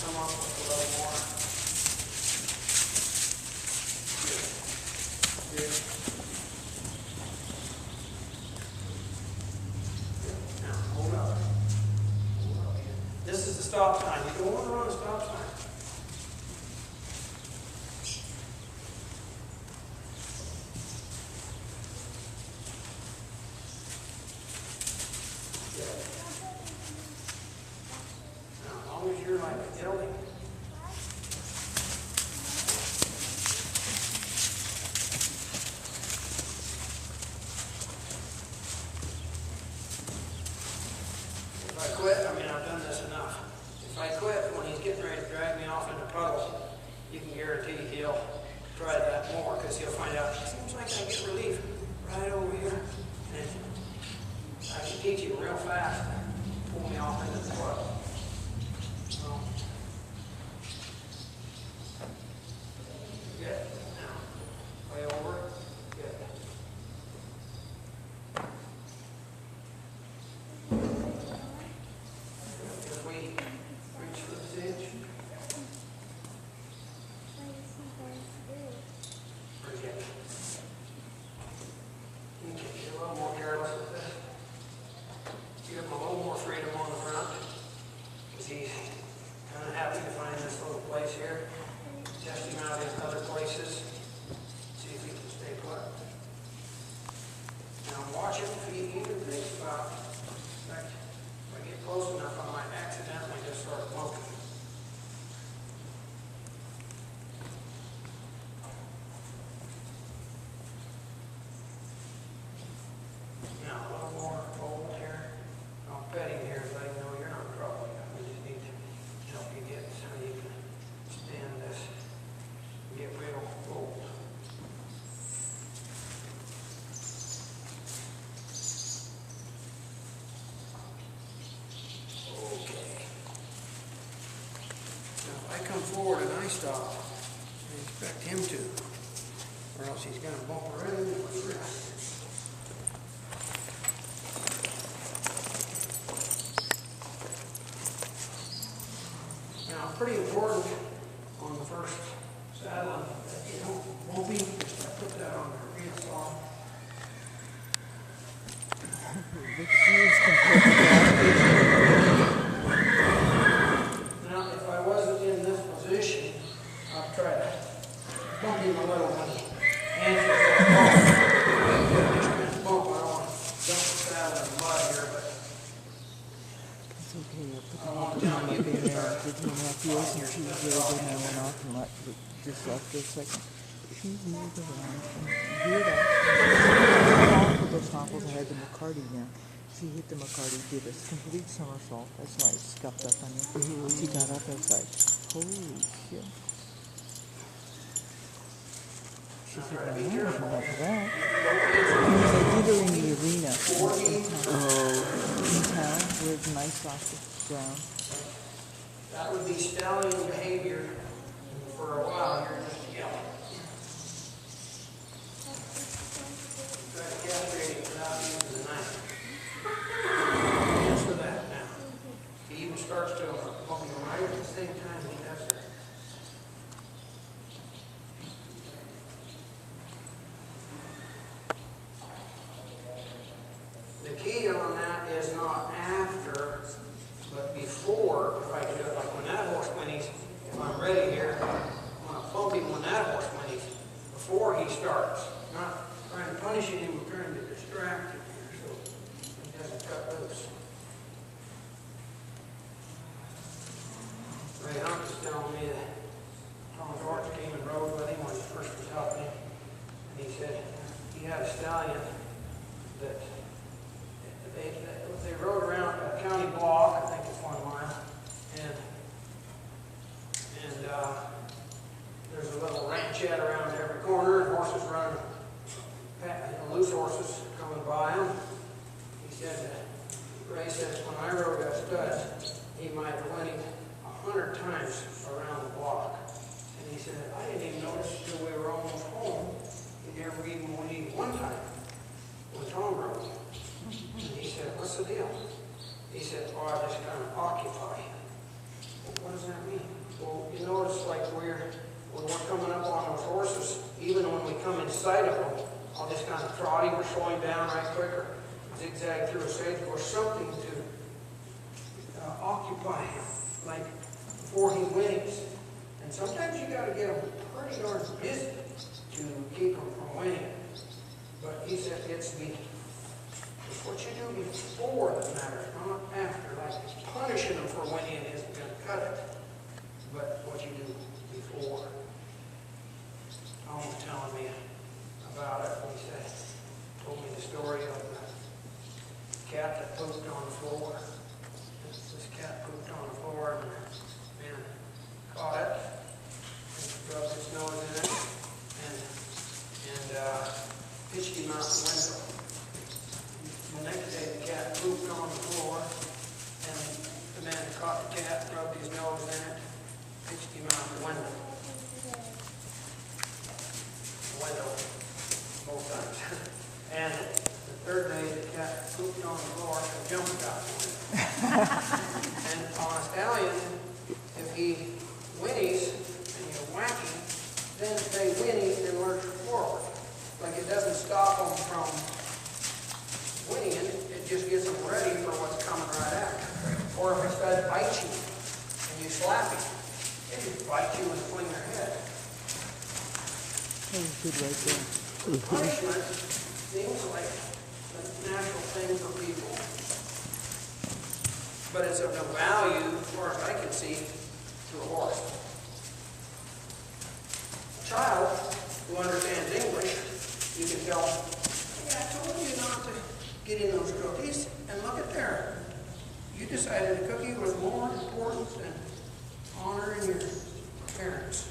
come up with a little more. Good. Now, hold up. This is the stop sign. You don't want to run a stop sign. Now, as long as you're like tilting. If I quit, I mean, I've done this enough. If I quit when he's getting ready to drag me off into puddles, you can guarantee he'll try that more because he'll find out, it seems like I get relief right over here. And I can teach him real fast to pull me off into the puddle. So, good. Now, way over. Good. If we reach for this edge. Forget it. You can get a little more careless with this. Give him a little more freedom on the front. Because he's kind of happy to find this little place here. Test him out in other places. See if he can stay put. Now watch it if he even thinks about it. In fact, if I get close enough, I might accidentally just start smoking. Now, a little more bold here. I'll pet him here so I know you're not in trouble. We just need to help you get so you can stand this and get real bold. Okay. Now, if I come forward and I stop, I expect him to, or else he's going to bump right into my wrist. Now, pretty important on the first saddle that you don't bump him, just I put that on there real soft. Now, if I wasn't in this position, I'd try to bump him a little bit. And just bump, I don't want to dump the saddle in the mud here, but It's okay, I'll put the whole thing up in there, give him enough wheels and choose really good, and I went off and let just after a second. She moved around and veered up. Off of those topples, I had the McCarty now. She hit the McCarty, did a complete somersault. That's why it scuffed up on me. She got up, I was like, holy shit. She said, well, I don't know about that. Because I did her in the arena in town where it's nice off the ground. that would be stallion behavior for a while. You're just yelling. Try to castrate him without using the knife. Answer that now. He even starts to bump him right at the same time he does that. The key on that is not after, but before, if I can do it, like when that horse whinnies, if I'm ready here, I'm going to bump him when that horse whinnies, before he starts. Not trying to punish him, we're trying to distract him here so he doesn't cut loose. Ray Hunt was telling me that Tom George came and rode with him when he first was helping him, and he said he had a stallion that they rode around a county block, I think it's 1 mile, and there's a little ranchette around every corner, and horses running, loose horses coming by them. He said, Ray says, when I rode that stud, he might have whinnied 100 times around the block. And he said, I didn't even notice until we were almost home. He never even whinnied one time when Tom rode. And he said, what's the deal? He said, oh, I just kind of occupy. Well, what does that mean? Well, you notice like when we're coming up on those horses, even when we come inside of them, I'll just kind of trot him or slow him down right quick or zigzag through a sage or something to occupy him, like before he whinnies. And sometimes you got to get him pretty darn busy to keep him from whinnying. But he said it's what you do before that matters, not after. Like punishing him for whinnying isn't going to cut it, but what you do before. Tom was telling me about it. He said, told me the story of the cat that pooped on the floor. This cat pooped on the floor and the man caught it and rubbed his nose in it and pitched him out the window. The next day the cat pooped on the floor and the man caught the cat, rubbed his nose in it, pitched him out the window. Both times. And the third day, the cat pooped on the floor and jumped out the window. And on a stallion, if he whinnies and you whack him, then they whinny and lurch forward. Like it doesn't stop them from whinnying, it just gets them ready for what's coming right after. Or if it's got to bite you and you slap him, they just bite you and fling their head. That was good right there. Punishment seems like a natural thing for people, but it's of no value, as far as I can see, to a horse. A child who understands English, you can tell, hey, I told you not to get in those cookies, and look at there. You decided a cookie was more important than honoring your parents,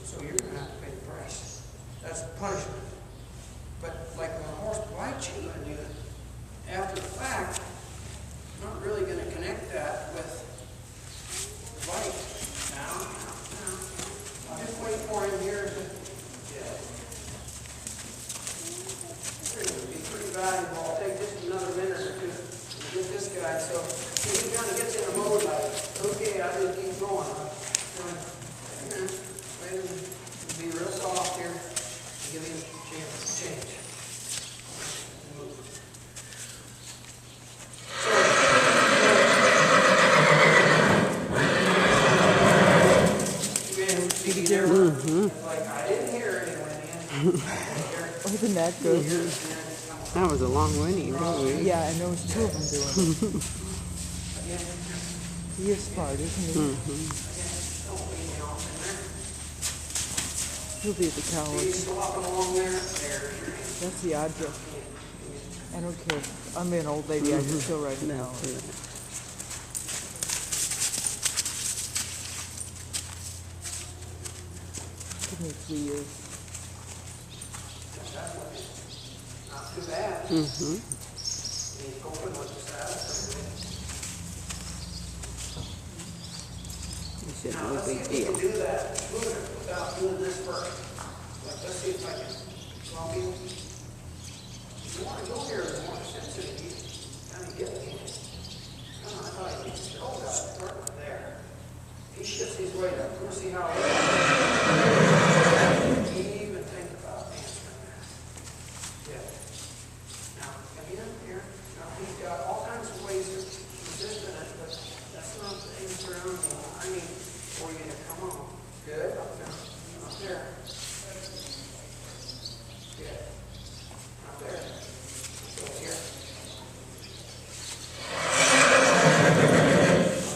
so you're going to have to pay the price. That's punishment. But like when a horse bites you and you, after the fact, not really going to connect that with the bite. Now. I'll just wait for him here to get it. It would be pretty valuable. I'll take just another minute or two to get this guy. So he kind of gets in a mode like, okay, I just keep going. Wait a minute. Be real soft here. Give him a chance to change. Move. So, you there? Like, I didn't hear anyone. Wasn't that good? That was a long whinny, really. Yeah, and there was two of them doing it. He is smart, isn't he? He'll be the coward. That's the object. I don't care. I'm an old lady. I can still ride now. Give me 3 years. Not too bad. He's open with the saddle. You said Now, no let's see big if we deal. can do that without doing this first. Like, let's see if I can. Well, people, if you want to go here, it's more sensitive. You kind of get me. I thought he still got it right there. He shifts his weight up. We'll see how even think about answering that. Yeah. Now, come in here. Now, he's got all kinds of ways of resisting it, but that's not the answer I mean, for you to come on. Good. Up there. Up there. Good. Up there. Go here.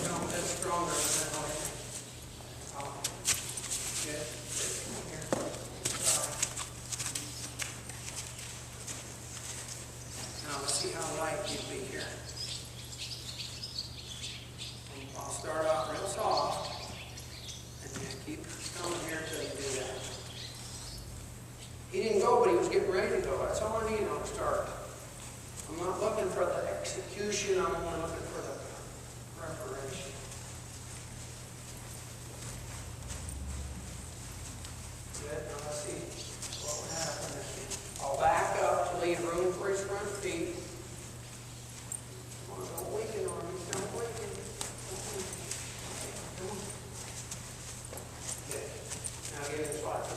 Come a bit stronger than that. Good. Come here. Now let's see how light you'd be here. I'll start out real soft, and you keep coming here till you do that.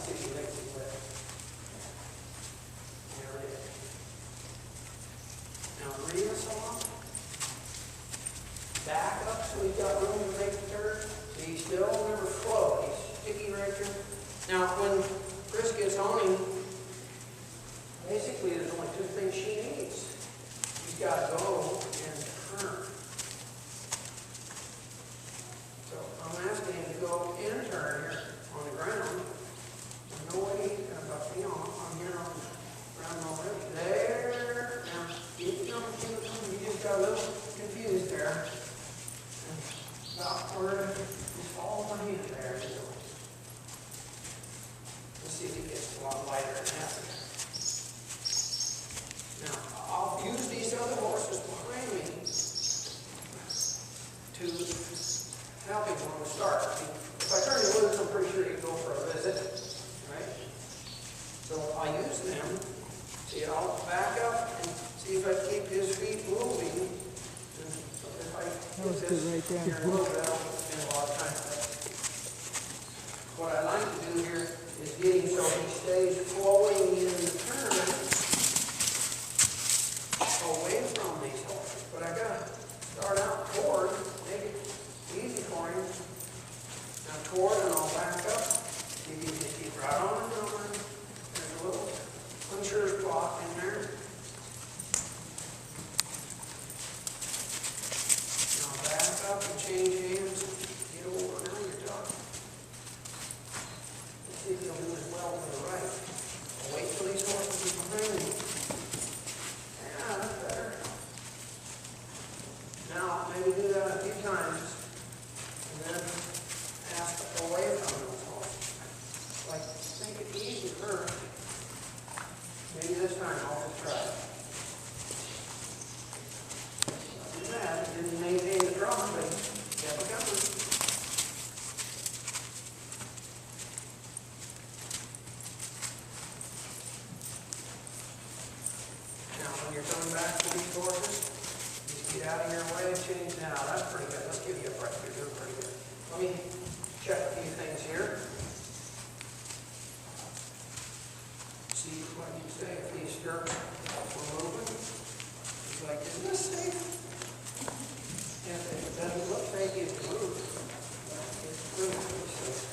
see if you make it with. There it is. Now rear saw. Back up so he's got room to make the turn. So he's still never slow. He's sticky right there. Now when Chris gets on him, basically there's only two things she needs. He's got to go and turn. So I'm asking him to go and turn here on the ground. There's no way he's going to buck me off. I'm here on the ground already. There. Now, keep coming. You just got a little confused there. About where it's all my hand there. Let's see if he gets a lot lighter than that. Now, I'll use these other horses behind me to help him when we start. If I turn him loose, I'm pretty sure he'd go for a visit, right? So I'll use them. See, I'll back up and see if I keep his feet moving. That was good right there. Here in a little bit, I don't spend a lot of time. What I like to do here is get him so he stays flowing in the turn away from these horses. But I gotta start out toward, make it easy for him. Now toward, and I'll back up. You can just keep right on and on. There's a little unsure spot in there. Up and change hands, get over, now you're talking. Let's see if he'll do as well to the right. I'll wait till these horses are behind me. Yeah, that's better. Now, maybe do that a few times, and then ask away from those horses. Like, make it easy first. Maybe this time I'll just try it. Didn't maintain the drum, but kept it covered. Now, when you're coming back to these horses, just get out of your way and change. Now, that's pretty good. Let's give you a break. You're doing pretty good. Let me check a few things here. See what you say if these stirrups were moving. It's like, isn't this safe? It doesn't look like it's moved. It's pretty safe.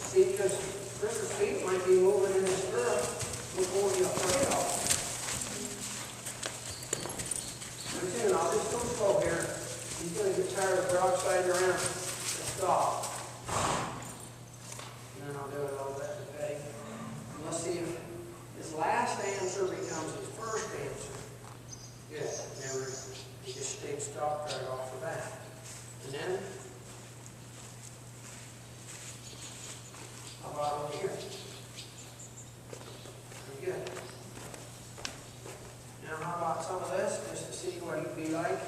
See, because Chris's feet might be moving in the stirrup before you're afraid of. Listen, I'll just go slow here. He's going to get tired of broadside around and stop. And then I'll do it a little bit in petting. And let's see if his last answer becomes his first answer. Good. Never. He just stayed stopped right off the bat. And then, how about over here? Pretty good. Now, how about some of this, just to see what he'd be like?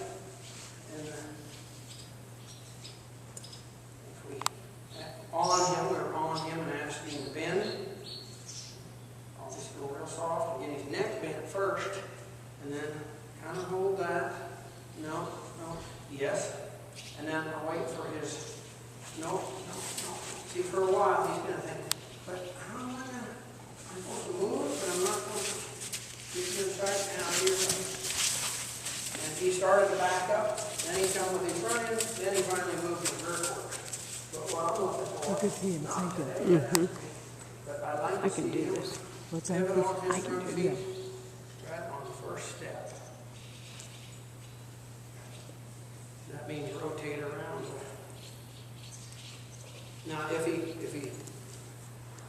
And if we on him and ask him to bend, I'll just go real soft and get his neck bent first, and then kind of hold that. No, yes. And then I'll wait for his, no. See, for a while he's going to think, but how am I going to, I'm supposed to move, but I'm not going to get to the side. Now here's him. And he started to back up, then he come with his front end, then he finally moved to Groundwork. But what I'm looking for, I could see him thinking. but I like to see him What's that? pivot on his I can front do feet, that. right on the first step. That means rotate around. Now, if he,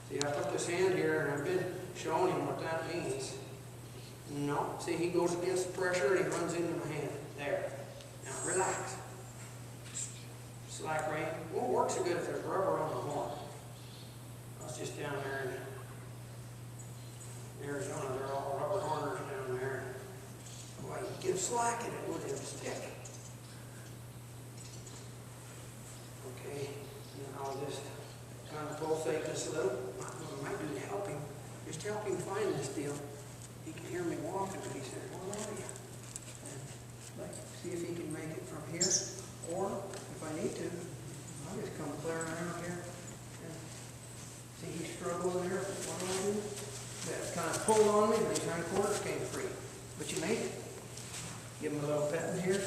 see, I put this hand here and I've been showing him what that means. No, see, he goes against the pressure and he runs into my hand. There. Now, relax. Slack rein. Won't work so good if there's rubber on the horn. I was just down there in Arizona. They're all rubber horners down there. Boy, you give slack and it wouldn't stick. Okay, and I'll just kind of pulsate this a little. What I might do to help him, just help him find this deal. He can hear me walking, but he said, "Where are you?" And like, see if he can make it from here, or if I need to, I'll just come clear around here. And See, he's struggling there. What do I do? Yeah, it's kind of pulled on me, but his hind quarters came free. But you made it. Give him a little pet in here.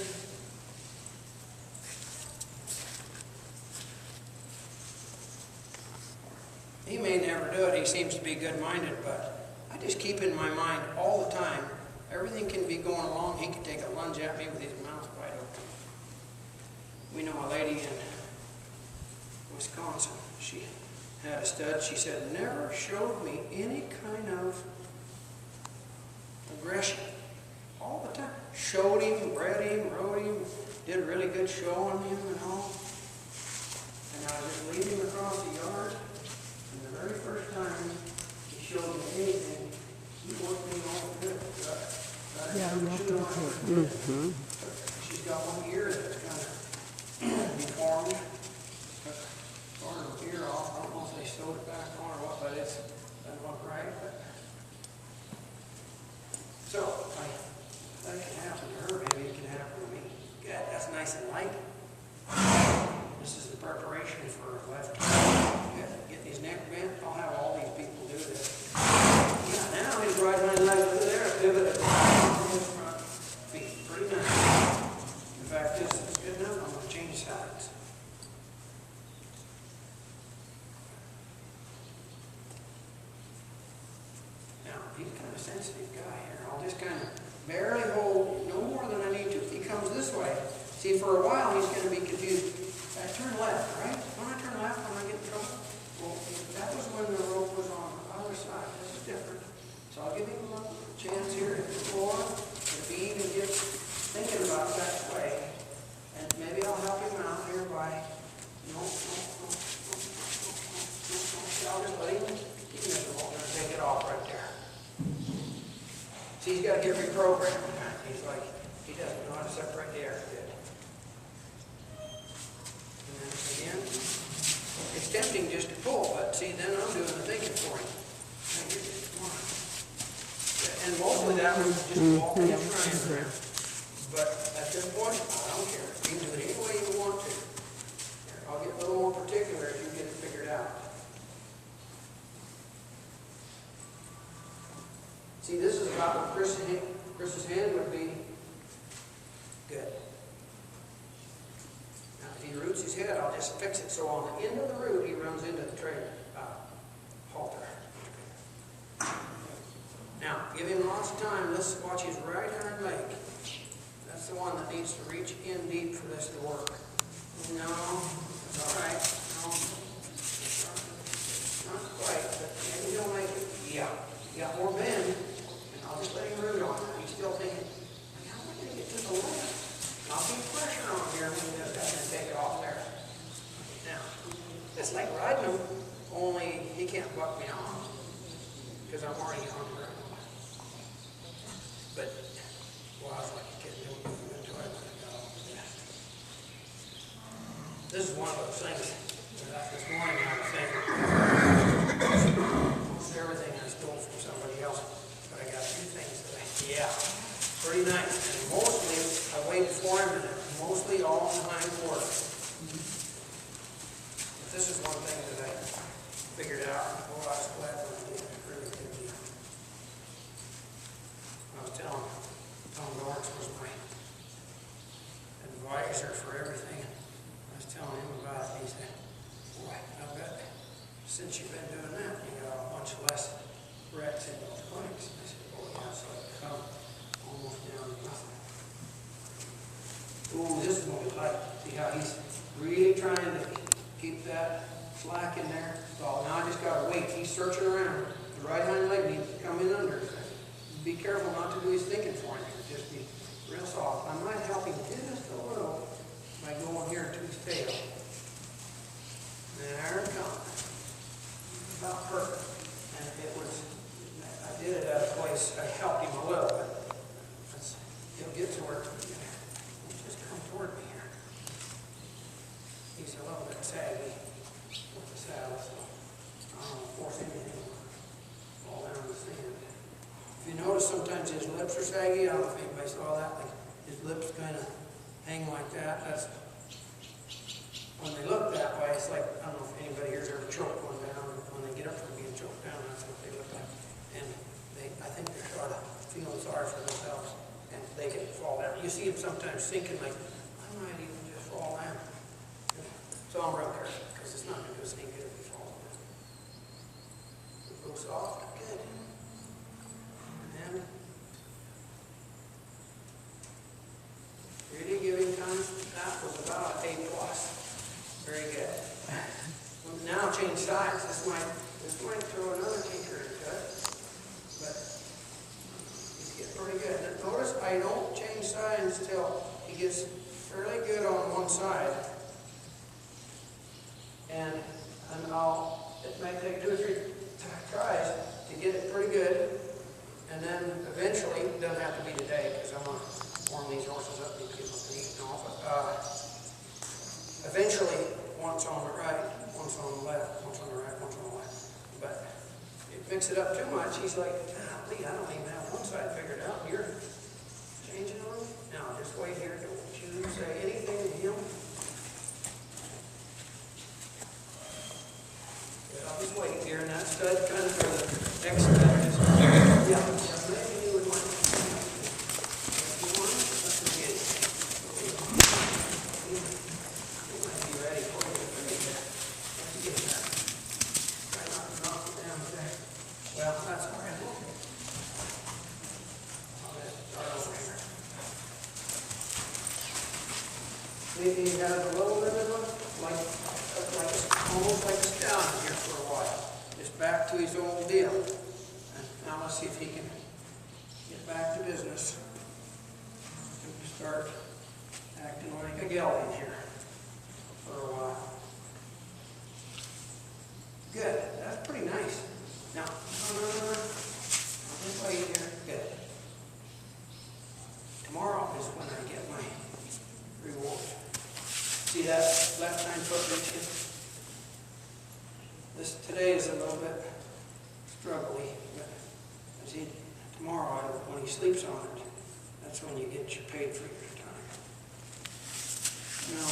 He may never do it. He seems to be good-minded, but I just keep in my mind all the time, everything can be going along. He could take a lunge at me with his mouth wide open. We know a lady in Wisconsin. She had a stud. She said, never showed me any kind of aggression. All the time. Showed him, bred him, rode him, did a really good show on him and all. And I was just leading him across the yard. And the very first time he showed me anything, he worked me all good. Yeah, you have to be careful. She's got one ear that's kind of deformed. Part of her ear off. I don't know if they sewed it back on or what, but it doesn't look right. But so, that can happen to her, maybe it can happen to me. Good, that's nice and light. This is the preparation for left. Get his neck bent. I'll have all these people do this. Yeah, now his right hind leg over there, pivoted on his front feet. Pretty nice. In fact, this is good enough. I'm going to change sides. Now, he's kind of a sensitive guy here. I'll just kind of barely hold, no more than I need to. If he comes this way, see, for a while he's going to be confused. I turn left, right? When I turn left, when I get in trouble? Well, that was when the rope was on the other side. This is different. So I'll give him a chance here at the floor. If he even gets thinking about that way, and maybe I'll help him out here by, I'll just let him, he's miserable. I'm going to take it off right there. See, he's got to get reprogrammed. He's like, he doesn't know how to separate the air good. And then again, it's tempting just to pull, but see, then I'm doing the thinking for him. Now, you're just, come on. And mostly that was just walking and trying around. But at this point, I don't care. You can do it any way you want to. Here, I'll get a little more particular if you get it figured out. See, this is about what Chris's hand would be. Good. Now, if he roots his head, I'll just fix it. So on the end of the root, he runs into the trailer halter. Now, give him lots of time. Let's watch his right hind leg. That's the one that needs to reach in deep for this to work. No, it's all right. No, not quite, but maybe he'll make it. Yeah, you got more bend. I'll just let him root on it. He's still thinking, how am I going to get to the left? I'll keep pressure on here when he does that and take it off there. Now, it's like riding him, only he can't buck me off because I'm already on the ground. But, well, I was like a kid doing it until I let it go. This is one of those things that this morning I was thinking, almost everything I stole from somebody else. I got two things that pretty nice. And mostly, I waited for him, and mostly all in the hind quarter. But this is one thing that I figured out. Boy, I was glad when I did. It really did me. I was telling Tom Dorrance was my advisor for everything. I was telling him about it, and he said, boy, I bet since you've been doing that, you got a bunch less wrecks in those clinics. I said, oh yeah, so it's come almost down to nothing. Ooh, this is going to be tight. See how he's really trying to keep that slack in there? So now I just got to wait. He's searching around. The right hind leg needs to come in under. Be careful not to do his thinking for him. Just be real soft. I might help him just a little by going here to his tail. There it comes. About perfect. And it was, I did it at a place, I helped him a little bit. He'll get to where he'll just come toward me here. He's a little bit saggy with the saddle, so I don't want to force anything to fall down in the sand. If you notice, sometimes his lips are saggy. I don't know if anybody saw that. Like his lips kind of hang like that. That's when they look that way. It's like, I don't know if anybody here's ever choked one down. When they get going real careful, because it's not going to do us any good if we fall. Go soft, good. And really giving time, that was about A+. Very good. Now change sides. This might throw another tinker into it, but he's getting pretty good. Now, notice I don't change sides until he gets fairly good on one side, and it may take 2 or 3 tries to get it pretty good, and then eventually, it doesn't have to be today, because I'm going to warm these horses up and get them eaten off, but eventually, once on the right, once on the left, once on the right, once on the left. But if you mix it up too much, he's like, golly, I don't even have one side figured out. You're changing on me? Now, just wait here. Don't you say anything to him. But I'll just wait here, and that stud kind of for the next stud. Yeah, maybe you would want to. If you want, let's get it. He might be ready for you. Get that. Try not to knock it down there. Well, that's all right. I'll start over here. Maybe he has a little bit of almost like a stallion here for a while. Just back to his old deal. And now let's see if he can get back to business. Start acting like a gelding here for a while. Good. That's pretty nice. Now, this way here. Good. Tomorrow is when I get my reward. See that left hind foot reaching? Today is a little bit struggly, but tomorrow, when he sleeps on it, that's when you get your paid for your time. Now,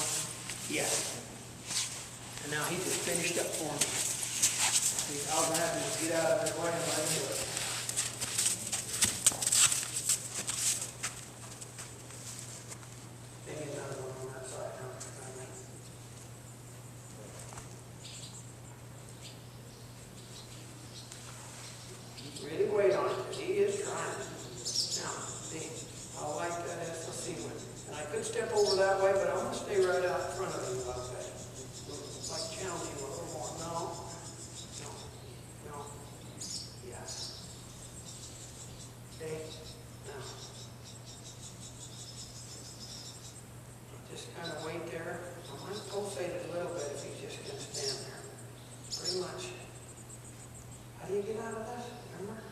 yeah. And now he just finished up for me. See, all I have to do is get out of his way and let him do it. Maybe another one on that side, huh? Really wait on it, because he is trying. Now, see, I like that SLC one. And I could step over that way, but I'm going to stay right out in front of him about that. Like challenging him a little more. No. Yes. Okay. Now. Just kind of wait there. I might pulsate it a little bit if he's just going to stand there. Pretty much. How do you get out of that? Remember?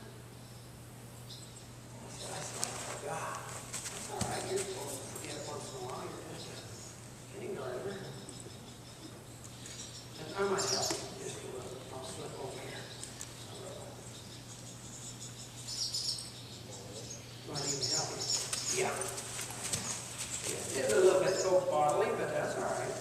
God. That's all right. You're supposed to forget once in a while. You're just a kindergartner. And I might help you just a little. I'll slip over here. Might even help you. Yeah. It's a little bit so bodily, but that's all right.